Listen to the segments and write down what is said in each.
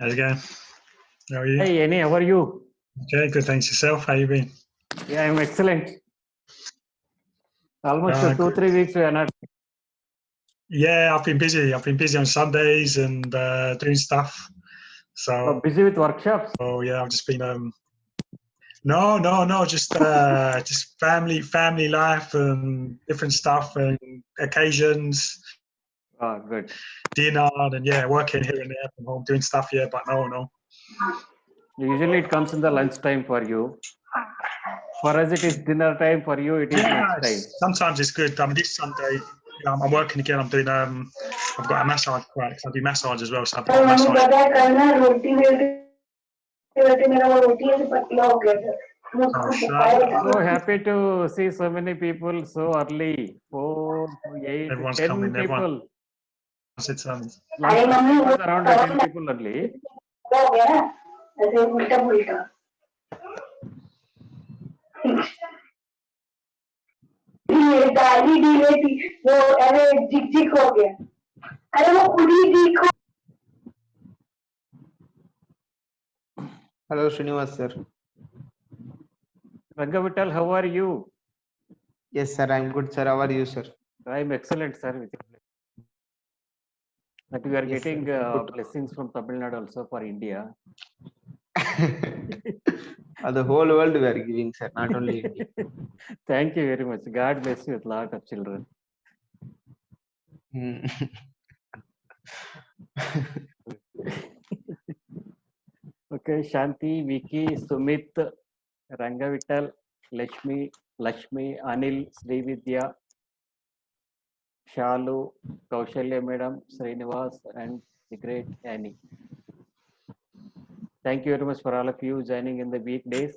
How's it going? How are you? Hey, Annie, how are you? Okay, good. Thanks yourself. How you been? Yeah, I'm excellent. Almost Ah, 2-3 weeks we are not. Yeah, I've been busy. I've been busy on Sundays and doing stuff. So Busy with workshops. yeah, I've just been no, just family life and different stuff and occasions, Oh, good. dinner and yeah, working here and there from home, doing stuff. Yeah, but no. Usually it comes in the lunchtime for you. For us, it is dinner time. For you, it is Yeah, lunchtime. sometimes it's good. I mean, this Sunday, I'm working again. I'm doing I've got a massage practice. I do massage as well, so I've got a massage. Oh, So happy to see so many people so early. 4, 8, everyone's 10 coming. people. It's Lunchtime was around 10 people only. Hello, Srinivas sir. Rangavittal, how are you? Yes, sir. I'm good, sir. How are you, sir? I'm excellent, sir. That we are Yes, getting sir. blessings from Tamil Nadu also for India. The whole world we are giving, sir, not only India. Thank you very much. God bless you with lot of children. Hmm. Okay, Shanti, Vicky, Sumit, Rangavittal, Lakshmi, Anil, Srividya, Shalu, Kaushalya Madam, Srinivas, and the great Annie. Thank you very much for all of you joining in the weekdays.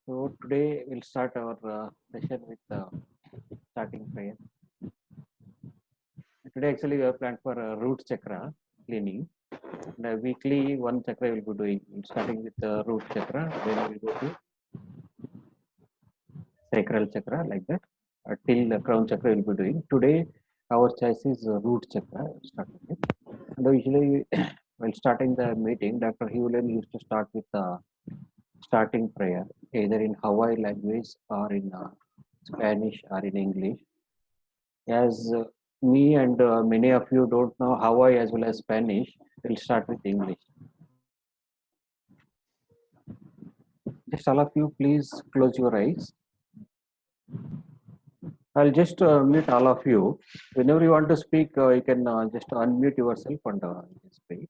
So today we'll start our session with starting prayer. Today actually we have planned for a root chakra cleaning. And weekly one chakra will be doing, starting with the root chakra, then we'll go to sacral chakra like that. Till the crown chakra will be doing. Today our choice is root chakra. Starting with. And usually while starting the meeting, Dr. Hewlin used to start with the starting prayer, either in Hawaii language or in Spanish or in English. As me and many of you don't know Hawaii as well as Spanish, we'll start with English. Just all of you, please close your eyes. I'll just mute all of you. Whenever you want to speak, you can just unmute yourself and speak.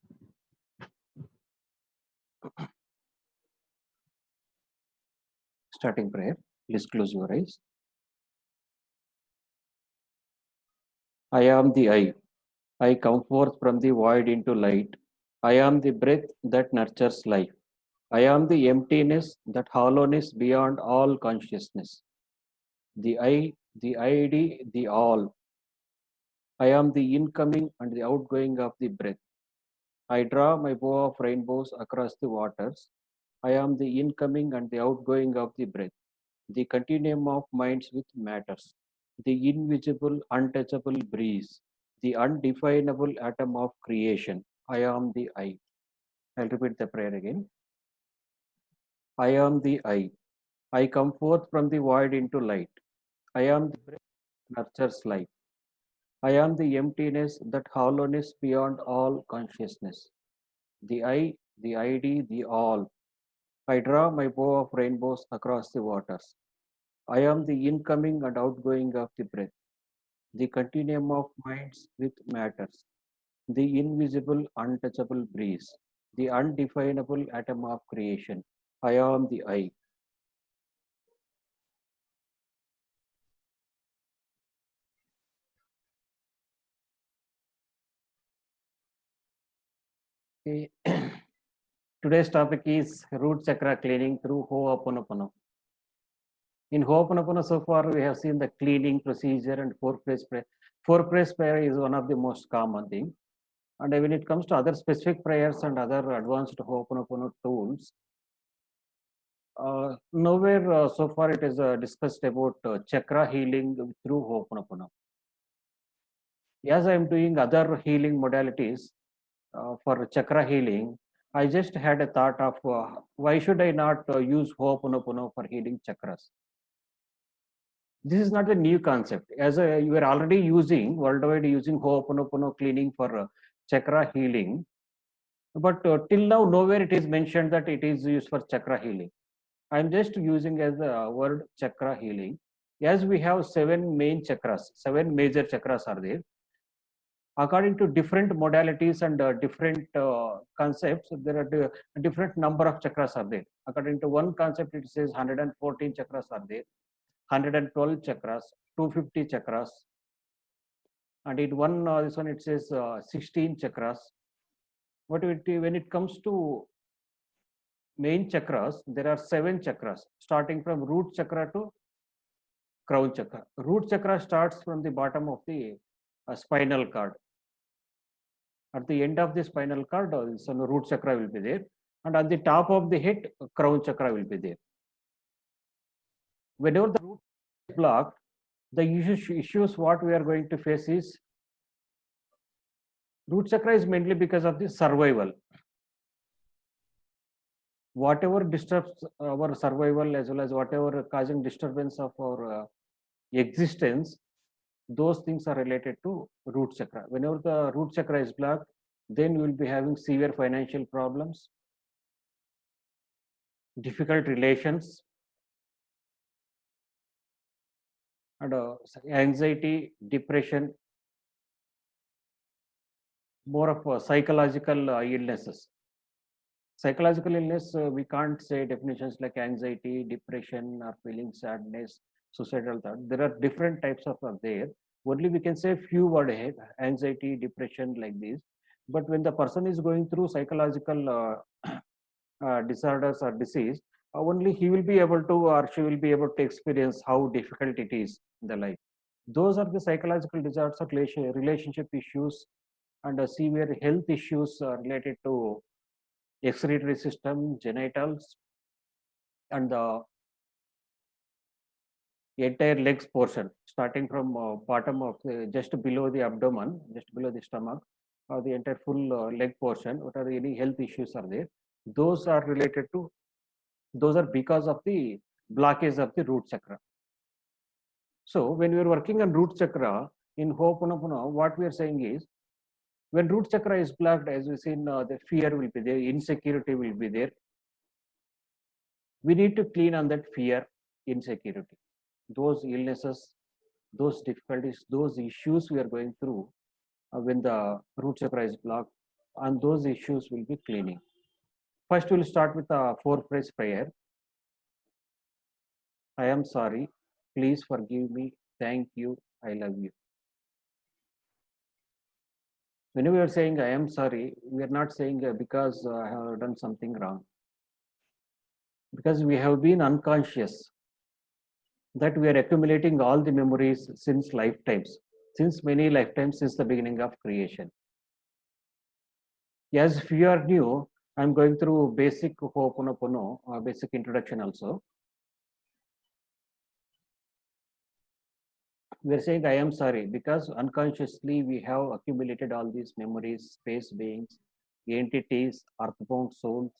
Starting prayer. Please close your eyes. I am the I. I come forth from the void into light. I am the breath that nurtures life. I am the emptiness, that hollowness beyond all consciousness. The I, the ID, the all. I am the incoming and the outgoing of the breath. I draw my bow of rainbows across the waters. I am the incoming and the outgoing of the breath, the continuum of minds with matters, the invisible, untouchable breeze, the undefinable atom of creation. I am the I. I'll repeat the prayer again. I am the I. I come forth from the void into light. I am the breath that nurtures life. I am the emptiness, that hollowness beyond all consciousness. The I, the ID, the all. I draw my bow of rainbows across the waters. I am the incoming and outgoing of the breath, the continuum of minds with matters, the invisible, untouchable breeze, the undefinable atom of creation. I am the I. Okay. Today's topic is root chakra cleaning through Ho'oponopono. In Ho'oponopono, so far we have seen the cleaning procedure and four-phrase prayer. Four-phrase prayer is one of the most common thing. And when it comes to other specific prayers and other advanced Ho'oponopono tools, nowhere so far it is discussed about chakra healing through Ho'oponopono. As I am doing other healing modalities, for chakra healing, I just had a thought of why should I not use Ho'oponopono for healing chakras? This is not a new concept. You are already using worldwide using Ho'oponopono cleaning for chakra healing, but till now nowhere it is mentioned that it is used for chakra healing. I'm just using as the word chakra healing. As we have 7 main chakras, 7 major chakras are there. According to different modalities and different concepts, there are different number of chakras are there. According to one concept, it says 114 chakras are there, 112 chakras, 250 chakras, and in one this one it says 16 chakras. But when it comes to main chakras, there are 7 chakras, starting from root chakra to crown chakra. Root chakra starts from the bottom of the spinal cord. At the end of the spinal cord, some root chakra will be there, and at the top of the head, crown chakra will be there. Whenever the root is blocked, the issues what we are going to face is root chakra is mainly because of the survival. Whatever disturbs our survival as well as whatever causing disturbance of our existence, those things are related to root chakra. Whenever the root chakra is blocked, then you will be having severe financial problems, difficult relations, and anxiety, depression, more of psychological illnesses. Psychological illness, we can't say definitions like anxiety, depression, or feeling sadness, suicidal thought. There are different types of there. Only we can say few word ahead, anxiety, depression, like this. But when the person is going through psychological disorders or disease, only he will be able to or she will be able to experience how difficult it is in the life. Those are the psychological disorders of relationship issues and severe health issues related to excretory system, genitals, and the entire legs portion, starting from bottom of just below the abdomen, just below the stomach, or the entire full leg portion. What are any health issues are there? Those are related to. Those are because of the blockage of the root chakra. So when we are working on root chakra in Ho'oponopono, what we are saying is, when root chakra is blocked, as we seen, the fear will be there, insecurity will be there. We need to clean on that fear, insecurity, those illnesses, those difficulties, those issues we are going through when the root chakra is blocked, and those issues will be cleaning. First, we'll start with a 4-phrase prayer. I am sorry. Please forgive me. Thank you. I love you. When we are saying I am sorry, we are not saying because I have done something wrong. Because we have been unconscious that we are accumulating all the memories since lifetimes, since many lifetimes, since the beginning of creation. As if you are new, I'm going through basic Ho'oponopono, basic introduction also. We are saying I am sorry because unconsciously we have accumulated all these memories, space beings, entities, earthbound souls,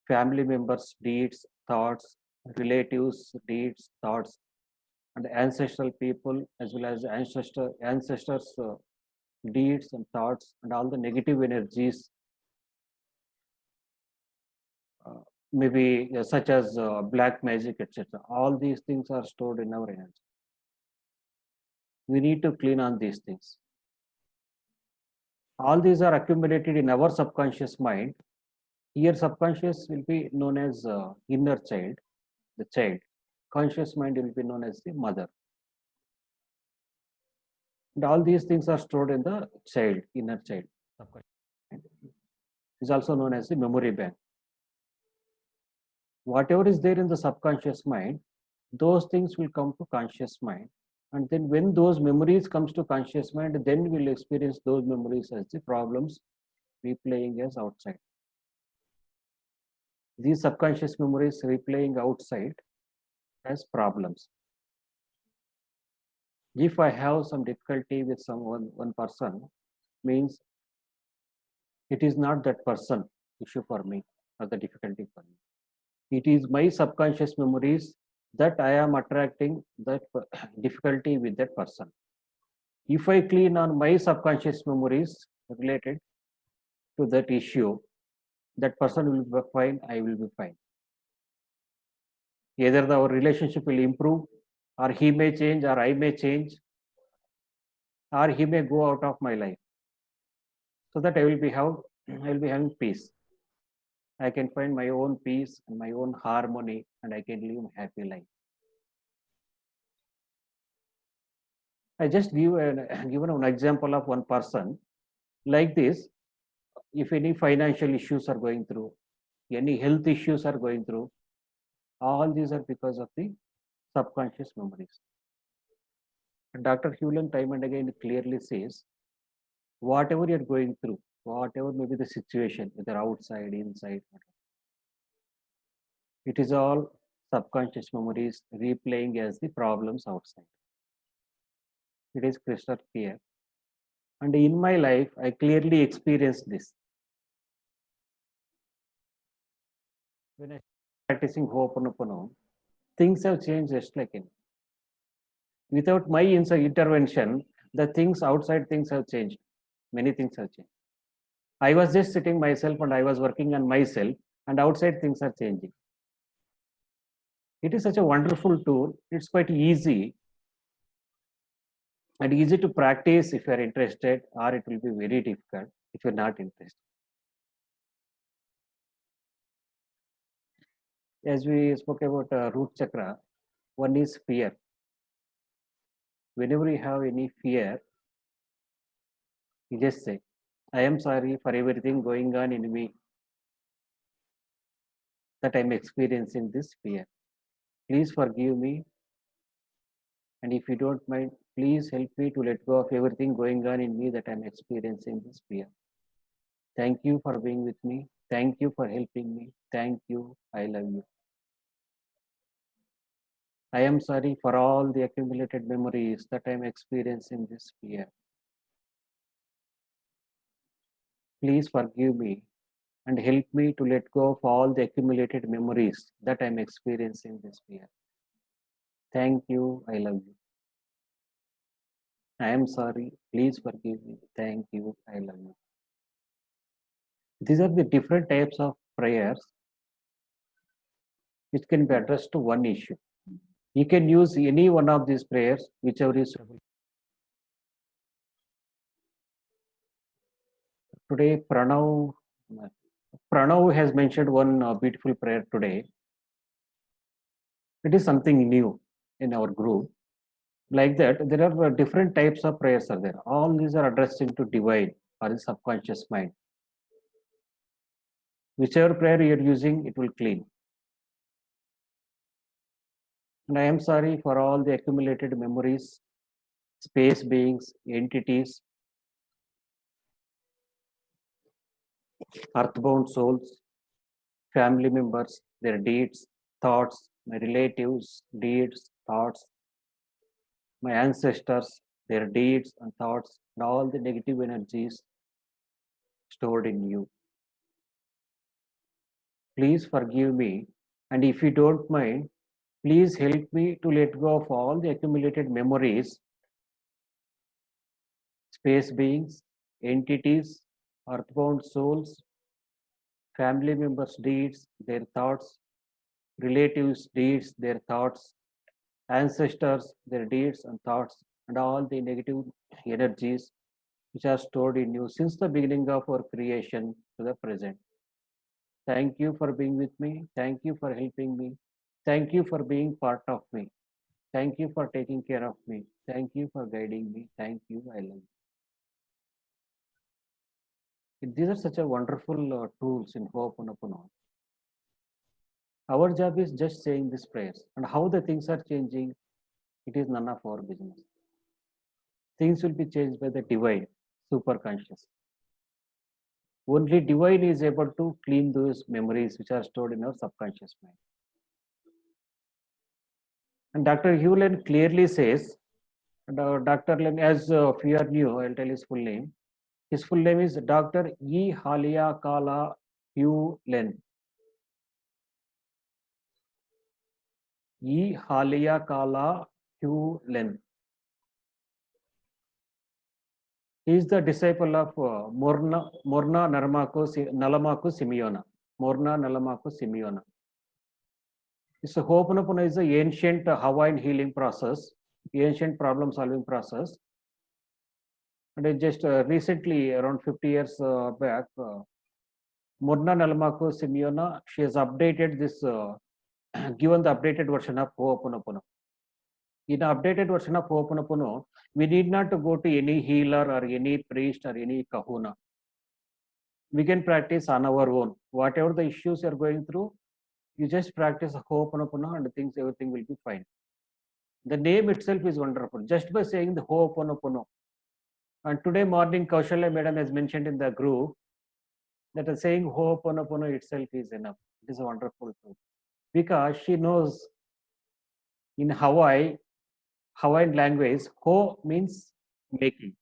family members, deeds, thoughts, relatives, deeds, thoughts, and ancestral people as well as ancestors, deeds and thoughts, and all the negative energies, maybe such as black magic, etc. All these things are stored in our hands. We need to clean on these things. All these are accumulated in our subconscious mind. Here, subconscious will be known as inner child, the child. Conscious mind will be known as the mother. And all these things are stored in the child, inner child. Is also known as the memory bank. Whatever is there in the subconscious mind, those things will come to conscious mind. And then when those memories comes to conscious mind, then we'll experience those memories as the problems replaying as outside. These subconscious memories replaying outside as problems. If I have some difficulty with one person, means It is not that person issue for me or the difficulty for me. It is my subconscious memories that I am attracting that difficulty with that person. If I clean on my subconscious memories related to that issue, that person will be fine, I will be fine. Either our relationship will improve, or he may change, or I may change, or he may go out of my life. So that I will be having peace. I can find my own peace and my own harmony, and I can live a happy life. I just given an example of one person like this. If any financial issues are going through, any health issues are going through, all these are because of the subconscious memories. And Dr. Hewlett time and again clearly says, whatever you're going through, whatever may be the situation, whether outside, inside, it is all subconscious memories replaying as the problems outside. It is crystal clear. And in my life, I clearly experienced this. When I practicing Ho'oponopono, things have changed just like in. Without my intervention, the things outside things have changed. Many things have changed. I was just sitting myself and I was working on myself, and outside things are changing. It is such a wonderful tool. It's quite easy and easy to practice if you are interested, or it will be very difficult if you're not interested. As we spoke about root chakra, one is fear. Whenever you have any fear, you just say, I am sorry for everything going on in me that I'm experiencing this fear. Please forgive me. And if you don't mind, please help me to let go of everything going on in me that I'm experiencing this fear. Thank you for being with me. Thank you for helping me. Thank you. I love you. I am sorry for all the accumulated memories that I'm experiencing this fear. Please forgive me and help me to let go of all the accumulated memories that I'm experiencing this fear. Thank you. I love you. I am sorry. Please forgive me. Thank you. I love you. These are the different types of prayers which can be addressed to one issue. You can use any one of these prayers, whichever is suitable. Today, Pranav has mentioned one beautiful prayer today. It is something new in our group. Like that, there are different types of prayers are there. All these are addressing to divine or the subconscious mind. Whichever prayer you're using, it will clean. And I am sorry for all the accumulated memories, space beings, entities, earthbound souls, family members, their deeds, thoughts, my relatives, deeds, thoughts, my ancestors, their deeds and thoughts, and all the negative energies stored in you. Please forgive me, and if you don't mind, please help me to let go of all the accumulated memories, space beings, entities, earthbound souls, family members' deeds, their thoughts, relatives' deeds, their thoughts, ancestors, their deeds and thoughts, and all the negative energies which are stored in you since the beginning of our creation to the present. Thank you for being with me. Thank you for helping me. Thank you for being part of me. Thank you for taking care of me. Thank you for guiding me. Thank you. I love you. These are such a wonderful tools in Ho'oponopono. Our job is just saying these prayers, and how the things are changing, it is none of our business. Things will be changed by the divine, super conscious. Only divine is able to clean those memories which are stored in our subconscious mind. And Dr. Hewlett clearly says, and Dr. Len, as few are new, I'll tell his full name. His full name is Dr. E. Haleakala Hewlett. E. Haleakala Hewlett. He is the disciple of Morna Nalamaku Simeona. Morna Nalamaku Simeona. So Ho'oponopono is an ancient Hawaiian healing process, ancient problem solving process. And it just recently, around 50 years back, Morna Nalamaku Simeona, she has updated this, given the updated version of Ho'oponopono. In the updated version of Ho'oponopono, we need not to go to any healer or any priest or any kahuna. We can practice on our own. Whatever the issues you're going through, you just practice Ho'oponopono and things, everything will be fine. The name itself is wonderful. Just by saying the Ho'oponopono. And today morning, Kaushalya Madam has mentioned in the group that saying Ho'oponopono itself is enough. It is a wonderful tool. Because she knows in Hawaiian language, Ho means making.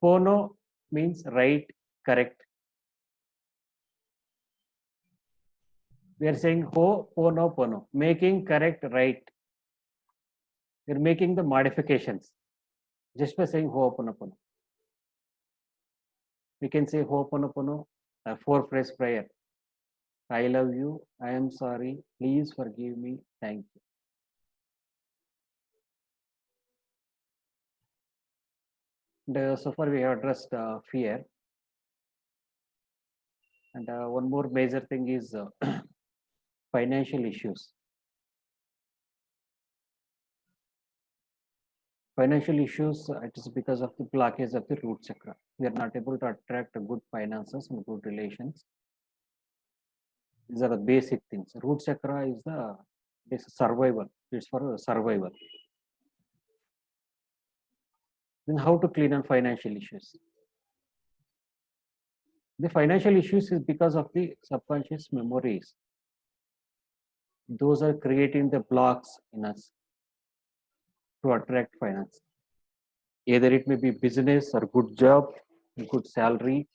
Pono means right, correct. We are saying Ho'oponopono, making correct, right. We're making the modifications just by saying Ho'oponopono. We can say Ho'oponopono, a 4-phrase prayer. I love you, I am sorry, please forgive me, thank you. And so far we have addressed fear. And one more major thing is financial issues. Financial issues, it is because of the blockage of the root chakra. We are not able to attract good finances and good relations. These are the basic things. Root chakra is the survival. It's for survival. Then how to clean up financial issues? The financial issues is because of the subconscious memories. Those are creating the blocks in us to attract finance. Either it may be business or good job, good salary,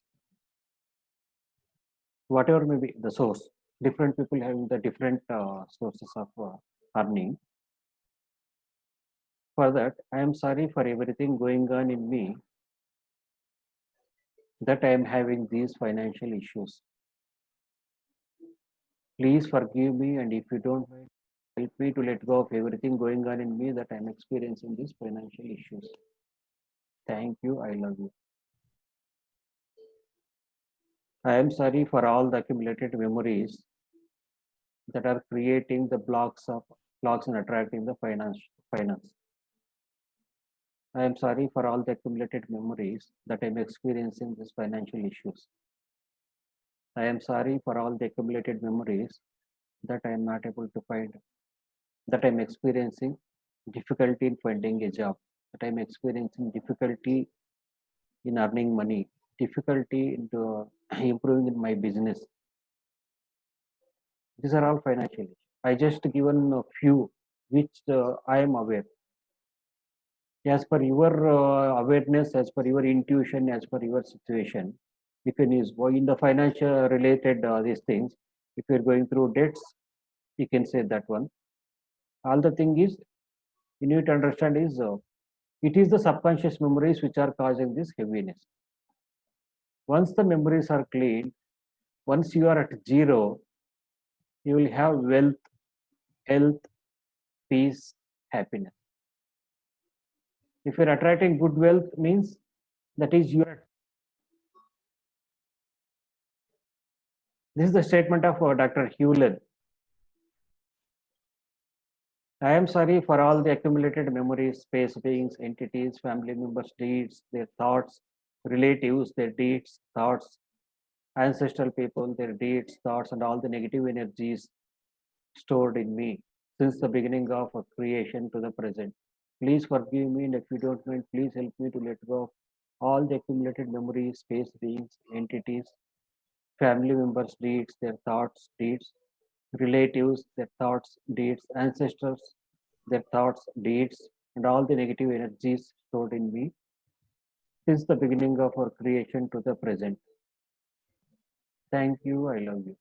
whatever may be the source. Different people having the different sources of earning. For that, I am sorry for everything going on in me that I am having these financial issues. Please forgive me, and if you don't mind, help me to let go of everything going on in me that I am experiencing these financial issues. Thank you, I love you. I am sorry for all the accumulated memories that are creating the blocks in attracting the finance. I am sorry for all the accumulated memories that I am experiencing these financial issues. I am sorry for all the accumulated memories that I am not able to find, that I am experiencing difficulty in finding a job, that I am experiencing difficulty in earning money, difficulty in improving in my business. These are all financial issues. I just given a few which I am aware. As per your awareness, as per your intuition, as per your situation, you can use in the financial related these things. If you're going through debts, you can say that one. All the thing is, you need to understand is it is the subconscious memories which are causing this heaviness. Once the memories are clean, once you are at zero, you will have wealth, health, peace, happiness. If you're attracting good wealth, means that is your. This is the statement of Dr. Hewlett. I am sorry for all the accumulated memories, space beings, entities, family members, deeds, their thoughts, relatives, their deeds, thoughts, ancestral people, their deeds, thoughts, and all the negative energies stored in me since the beginning of creation to the present. Please forgive me, and if you don't mind, please help me to let go of all the accumulated memories, space beings, entities, family members, deeds, their thoughts, deeds, relatives, their thoughts, deeds, ancestors, their thoughts, deeds, and all the negative energies stored in me since the beginning of our creation to the present. Thank you, I love you.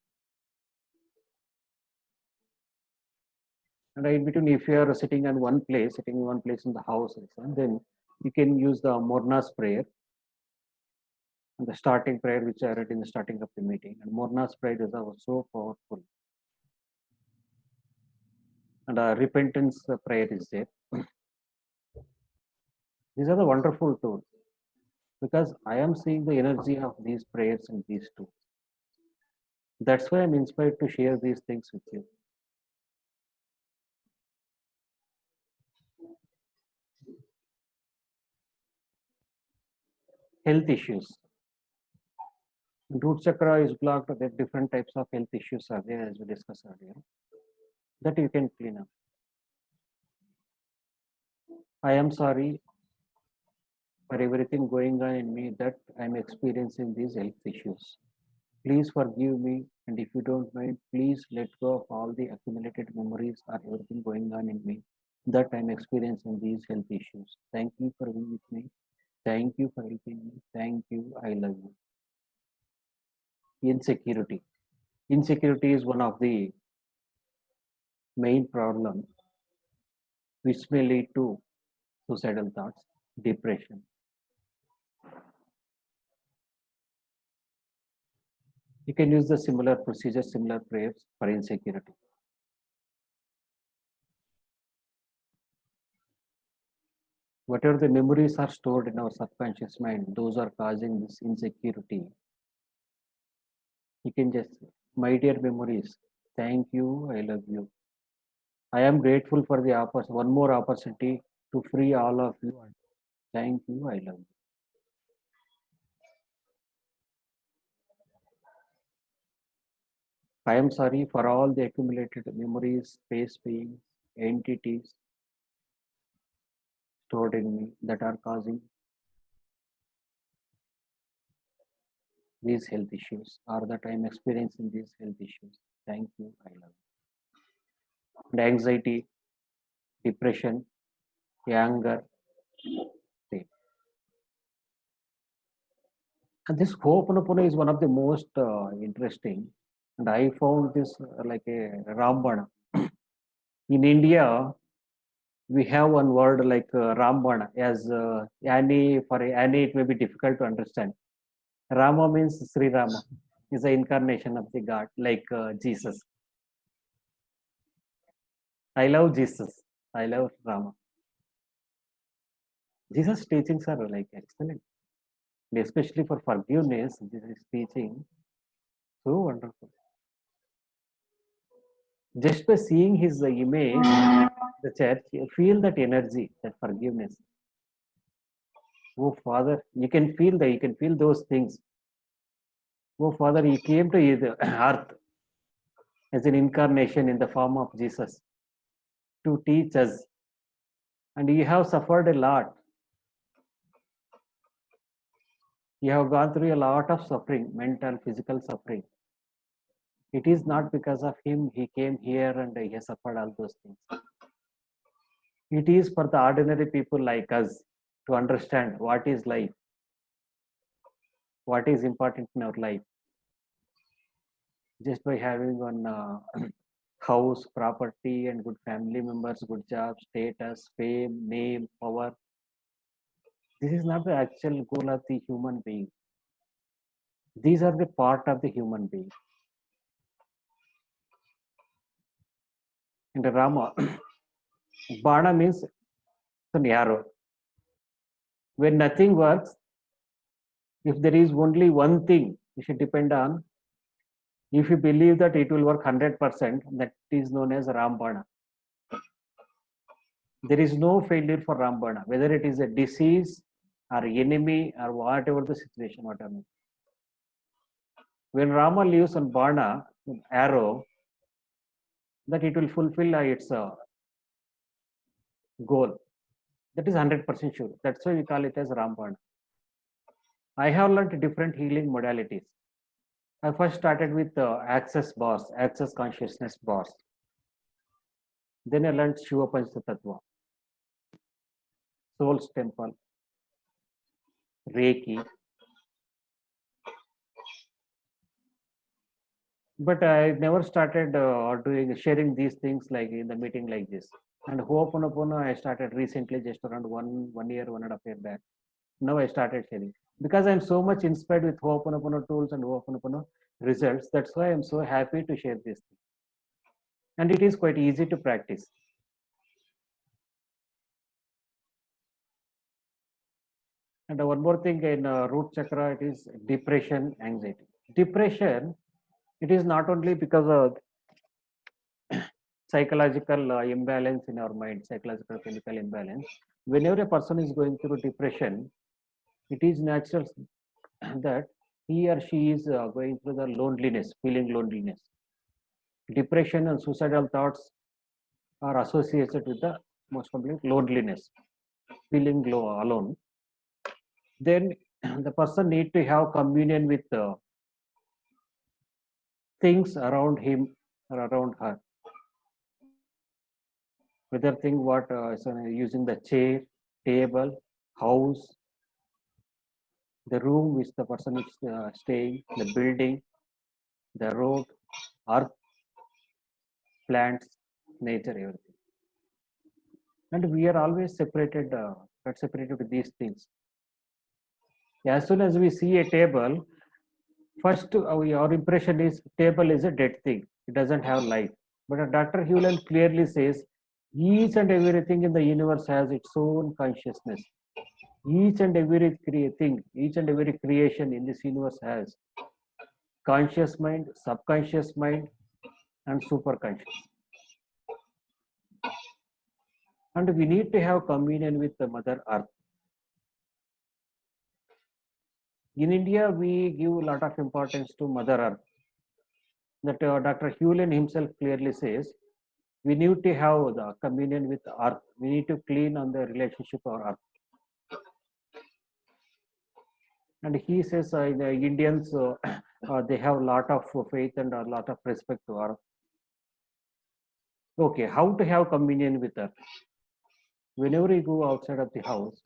And in between, if you are sitting in one place in the house, then you can use the Morna's prayer, and the starting prayer which I read in the starting of the meeting. And Morna's prayer is so powerful. And repentance prayer is there. These are the wonderful tools, because I am seeing the energy of these prayers in these two. That's why I'm inspired to share these things with you. Health issues. Root chakra is blocked. There are different types of health issues are there, as we discussed earlier, that you can clean up. I am sorry for everything going on in me that I'm experiencing these health issues. Please forgive me, and if you don't mind, please let go of all the accumulated memories or everything going on in me that I'm experiencing these health issues. Thank you for being with me. Thank you for helping me. Thank you. I love you. Insecurity. Insecurity is one of the main problems which may lead to suicidal thoughts, depression. You can use the similar procedures, similar prayers for insecurity. Whatever the memories are stored in our subconscious mind, those are causing this insecurity. You can just, my dear memories, thank you, I love you. I am grateful for the one more opportunity to free all of you. Thank you, I love you. I am sorry for all the accumulated memories, space beings, entities stored in me that are causing these health issues, or that I am experiencing these health issues. Thank you, I love you. And anxiety, depression, anger, pain. And this Ho'oponopono is one of the most interesting. And I found this like a Rambana. In India, we have one word like Rambana. As Annie, for Annie, it may be difficult to understand. Rama means Sri Rama, is the incarnation of the God, like Jesus. I love Jesus. I love Rama. Jesus' teachings are like excellent, and especially for forgiveness. Jesus' teaching so wonderful. Just by seeing his image, the church, you feel that energy, that forgiveness. Oh Father, you can feel those things. Oh Father, he came to the earth as an incarnation in the form of Jesus to teach us, and you have suffered a lot. You have gone through a lot of suffering, mental, physical suffering. It is not because of him he came here and he has suffered all those things. It is for the ordinary people like us to understand what is life, what is important in our life. Just by having one house, property, and good family members, good job, status, fame, name, power. This is not the actual goal of the human being. These are the part of the human being. In the Rama, Bana means an arrow. When nothing works, if there is only one thing you should depend on, if you believe that it will work 100%, that is known as Rambana. There is no failure for Rambana, whether it is a disease or enemy or whatever the situation, whatever. When Rama leaves on Bana, arrow, that it will fulfill its goal. That is 100% sure. That's why we call it as Rambana. I have learned different healing modalities. I first started with Access Bars, Access Consciousness Bars. Then I learned Shiva Panchatattva, Soul's Temple, Reiki. But I never started doing sharing these things like in the meeting like this. And Ho'oponopono I started recently, just around 1 year, 1.5 year back. Now I started sharing because I'm so much inspired with Ho'oponopono tools and Ho'oponopono results. That's why I'm so happy to share this thing. And it is quite easy to practice. And one more thing in root chakra, it is depression, anxiety. Depression, it is not only because of psychological imbalance in our mind, psychological chemical imbalance. Whenever a person is going through depression, it is natural that he or she is going through the loneliness, feeling loneliness. Depression and suicidal thoughts are associated with the most complete loneliness, feeling low, alone. Then the person need to have communion with things around him or around her. Whether think what so using the chair, table, house, the room which the person is staying, the building, the road, earth, plants, nature, everything. And we are always separated, separated with these things. As soon as we see a table, first our impression is table is a dead thing. It doesn't have life. But Dr. Hewland clearly says each and everything in the universe has its own consciousness. Each and every thing, each and every creation in this universe has conscious mind, subconscious mind, and superconscious. And we need to have communion with the Mother Earth. In India, we give a lot of importance to Mother Earth. That Dr. Hewlin himself clearly says, we need to have the communion with Earth. We need to clean on the relationship of Earth. And he says the Indians, they have a lot of faith and a lot of respect to Earth. Okay, how to have communion with Earth? Whenever you go outside of the house,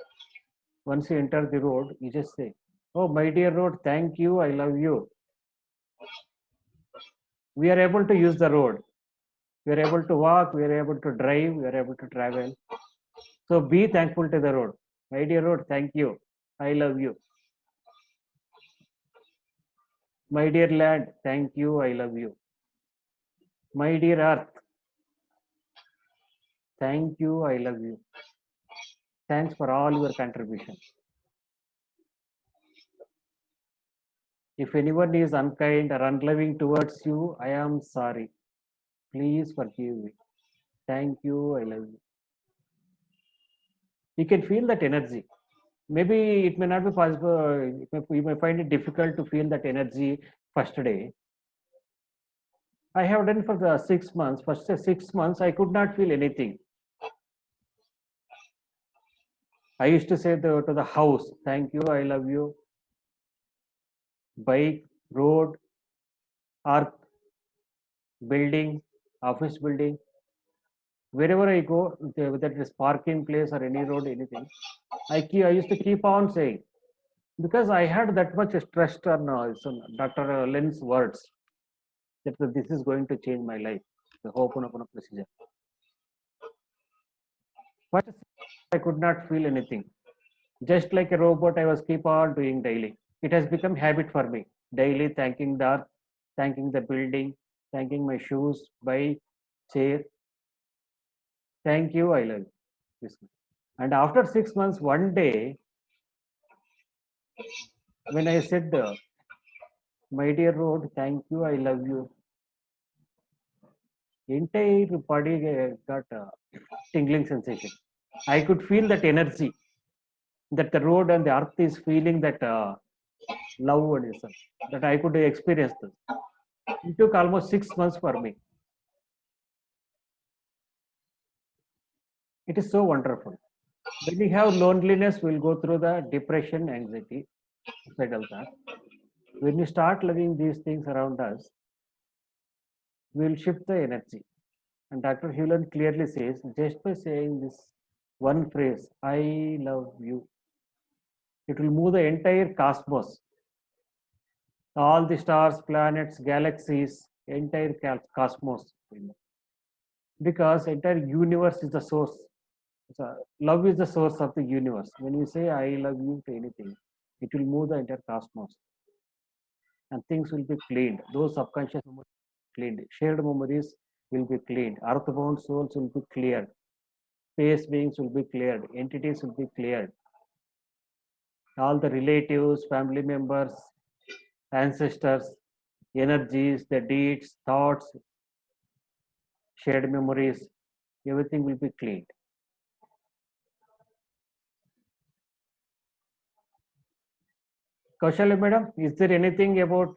once you enter the road, you just say, oh, my dear road, thank you, I love you. We are able to use the road. We are able to walk, we are able to drive, we are able to travel. So be thankful to the road. My dear road, thank you, I love you. My dear land, thank you, I love you. My dear earth, thank you, I love you. Thanks for all your contribution. If anyone is unkind or unloving towards you, I am sorry. Please forgive me. Thank you, I love you. You can feel that energy. Maybe it may not be possible, you may find it difficult to feel that energy first day. I have done for the 6 months. First 6 months, I could not feel anything. I used to say to the house, thank you, I love you. Bike, road, earth, building, office building. Wherever I go, whether it is parking place or any road, anything, I used to keep on saying, because I had that much trust on Dr. Len's words that this is going to change my life, the Ho'oponopono procedure. But I could not feel anything. Just like a robot, I was keep on doing daily. It has become habit for me. Daily thanking the earth, thanking the building, thanking my shoes, bike, chair. Thank you, I love you. And after 6 months, one day, when I said, my dear road, thank you, I love you. Entire body got a tingling sensation. I could feel that energy that the road and the earth is feeling that love and that I could experience this. It took almost 6 months for me. It is so wonderful. When we have loneliness, we'll go through the depression, anxiety, suicidal thought. When we start loving these things around us, we'll shift the energy. And Dr. Hewland clearly says, just by saying this one phrase, I love you, It will move the entire cosmos, all the stars, planets, galaxies, entire cosmos. Because entire universe is the source. Love is the source of the universe. When we say I love you to anything, it will move the entire cosmos. And things will be cleaned. Those subconscious memories cleaned. Shared memories will be cleaned. Earthbound souls will be cleared. Space beings will be cleared. Entities will be cleared. All the relatives, family members, ancestors, energies, the deeds, thoughts, shared memories, everything will be cleaned. Kaushalya madam, is there anything about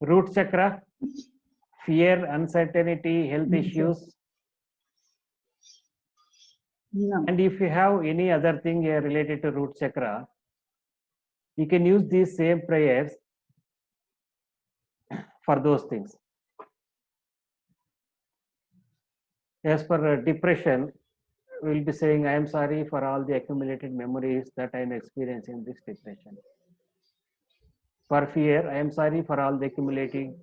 root chakra? Fear, uncertainty, health No, sir. issues? No. And if you have any other thing related to root chakra, you can use these same prayers for those things. As per depression, we will be saying, I am sorry for all the accumulated memories that I am experiencing this depression. For fear, I am sorry for all the accumulative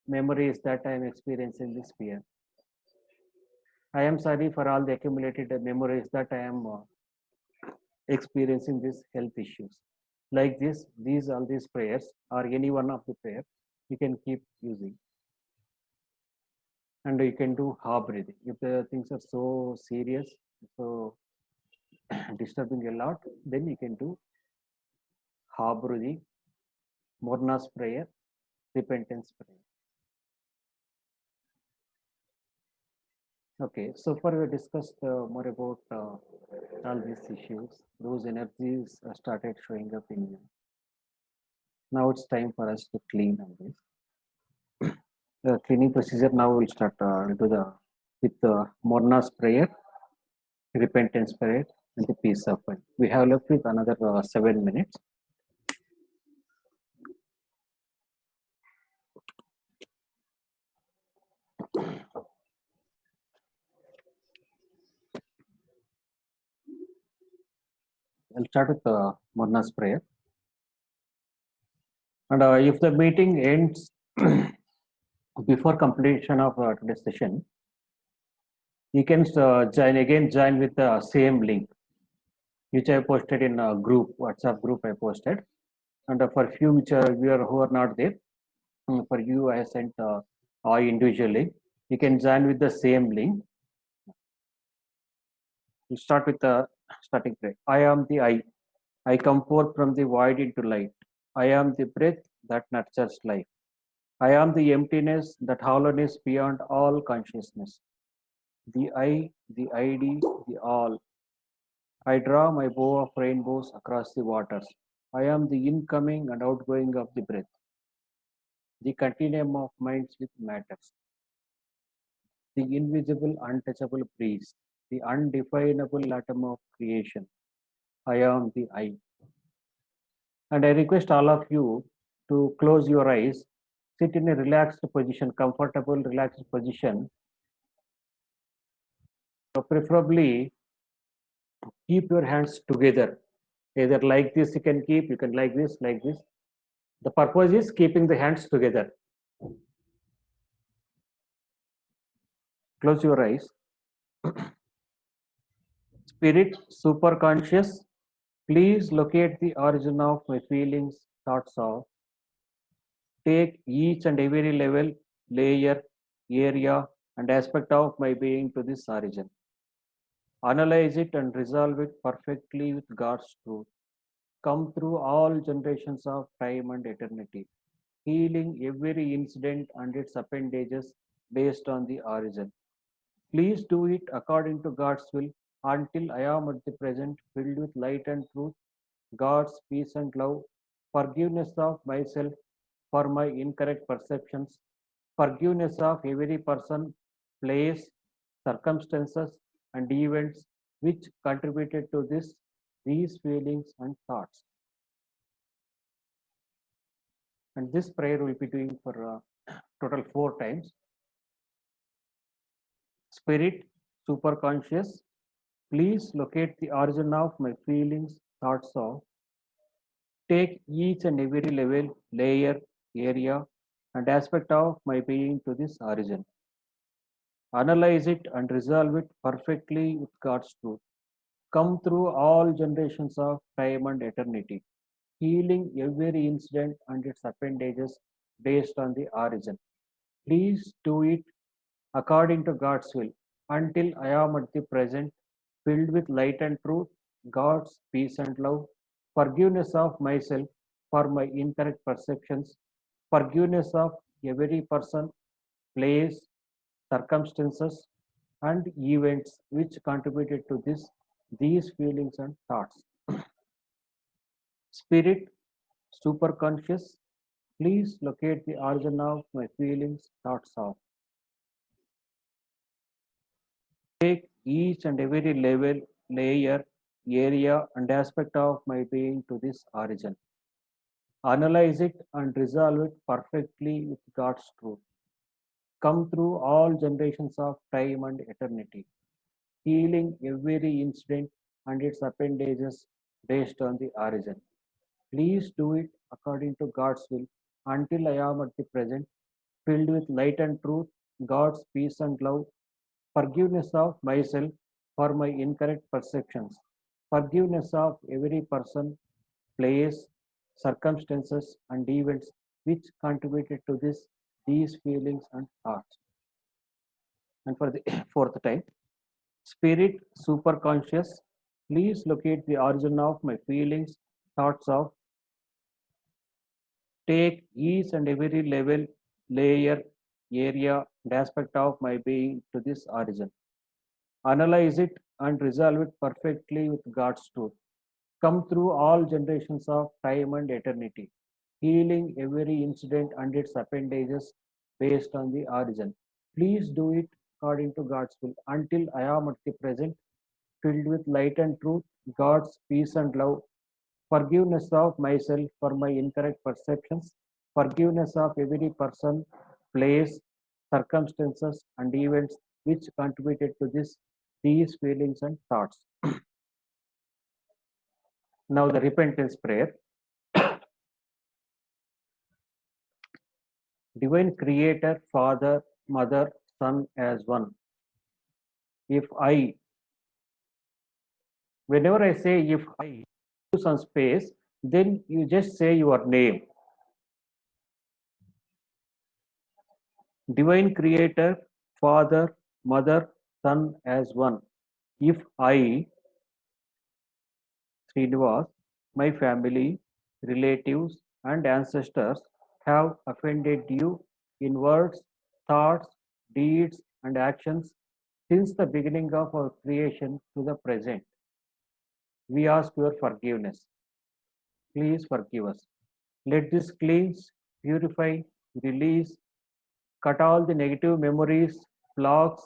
memories that I am experiencing this fear. I am sorry for all the accumulated memories that I am experiencing these health issues. Like this, all these prayers or any one of the prayer, you can keep using. And you can do ha breathing. If the things are so serious, so disturbing a lot, then you can do ha breathing, Morna's prayer, repentance prayer. Okay, so far we discussed more about all these issues. Those energies started showing up in you. Now it's time for us to clean on this. The cleaning procedure now will start with Morna's prayer, repentance prayer, and the peace offering. We have left with another 7 minutes. I'll start with Morna's prayer. And if the meeting ends before completion of today's session, you can join with the same link, which I posted in a group, WhatsApp group I posted. And for few which who are not there, for you I sent individually. You can join with the same link. We'll start with the starting prayer. I am the I. I come forth from the void into light. I am the breath that nurtures life. I am the emptiness, that hollowness beyond all consciousness. The I, the ID, the all. I draw my bow of rainbows across the waters. I am the incoming and outgoing of the breath, the continuum of minds with matters, the invisible, untouchable breeze, the undefinable atom of creation. I am the I. And I request all of you to close your eyes, sit in a relaxed position, comfortable, relaxed position. Preferably, keep your hands together. Either like this you can keep, you can like this, like this. The purpose is keeping the hands together. Close your eyes. Spirit, superconscious, please locate the origin of my feelings, thoughts of. Take each and every level, layer, area, and aspect of my being to this origin. Analyze it and resolve it perfectly with God's truth. Come through all generations of time and eternity, healing every incident and its appendages based on the origin. Please do it according to God's will until I am at the present filled with light and truth, God's peace and love, forgiveness of myself for my incorrect perceptions, forgiveness of every person, place, circumstances, and events which contributed to these feelings and thoughts. And this prayer will be doing for total 4 times. Spirit, superconscious, please locate the origin of my feelings, thoughts of. Take each and every level, layer, area, and aspect of my being to this origin. Analyze it and resolve it perfectly with God's truth. Come through all generations of time and eternity, healing every incident and its appendages based on the origin. Please do it according to God's will until I am at the present, filled with light and truth, God's peace and love, forgiveness of myself for my incorrect perceptions, forgiveness of every person, place, circumstances, and events which contributed to these feelings and thoughts. Spirit, superconscious, please locate the origin of my feelings, thoughts of. Take each and every level, layer, area, and aspect of my being to this origin. Analyze it and resolve it perfectly with God's truth. Come through all generations of time and eternity, healing every incident and its appendages based on the origin. Please do it according to God's will until I am at the present, filled with light and truth, God's peace and love, forgiveness of myself for my incorrect perceptions, forgiveness of every person, place, circumstances, and events which contributed to these feelings and thoughts. And for the fourth time, spirit, superconscious, please locate the origin of my feelings, thoughts of. Take each and every level, layer, area, and aspect of my being to this origin. Analyze it and resolve it perfectly with God's truth. Come through all generations of time and eternity, healing every incident and its appendages based on the origin. Please do it according to God's will until I am at the present, filled with light and truth, God's peace and love, forgiveness of myself for my incorrect perceptions, forgiveness of every person, place, circumstances, and events which contributed to these feelings and thoughts. Now the repentance prayer. Divine Creator, Father, Mother, Son as one. If I, whenever I say if I, use some space, then you just say your name. Divine Creator, Father, Mother, Son as one. If I, Srinivas, my family, relatives, and ancestors have offended you in words, thoughts, deeds, and actions since the beginning of our creation to the present, we ask your forgiveness. Please forgive us. Let this cleanse, purify, release, cut all the negative memories, blocks,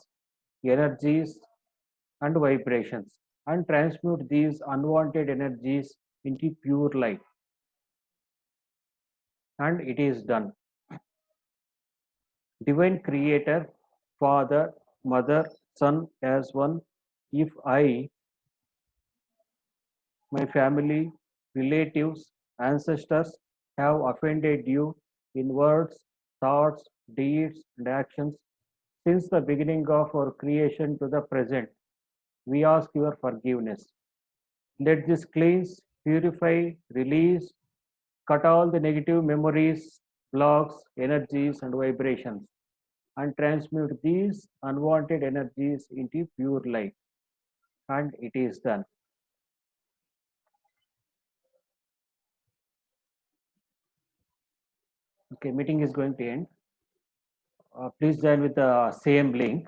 energies, and vibrations, and transmute these unwanted energies into pure light. And it is done. Divine Creator, Father, Mother, Son as one. If I, my family, relatives, ancestors have offended you in words, thoughts, deeds, and actions since the beginning of our creation to the present, we ask your forgiveness. Let this cleanse, purify, release, cut all the negative memories, blocks, energies, and vibrations, and transmute these unwanted energies into pure light. And it is done. Okay, meeting is going to end. Please join with the same link.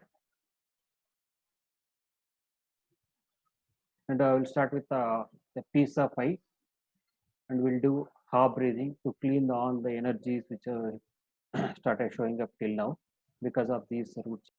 And I will start with the piece of I, and we'll do half breathing to clean all the energies which started showing up till now because of these roots.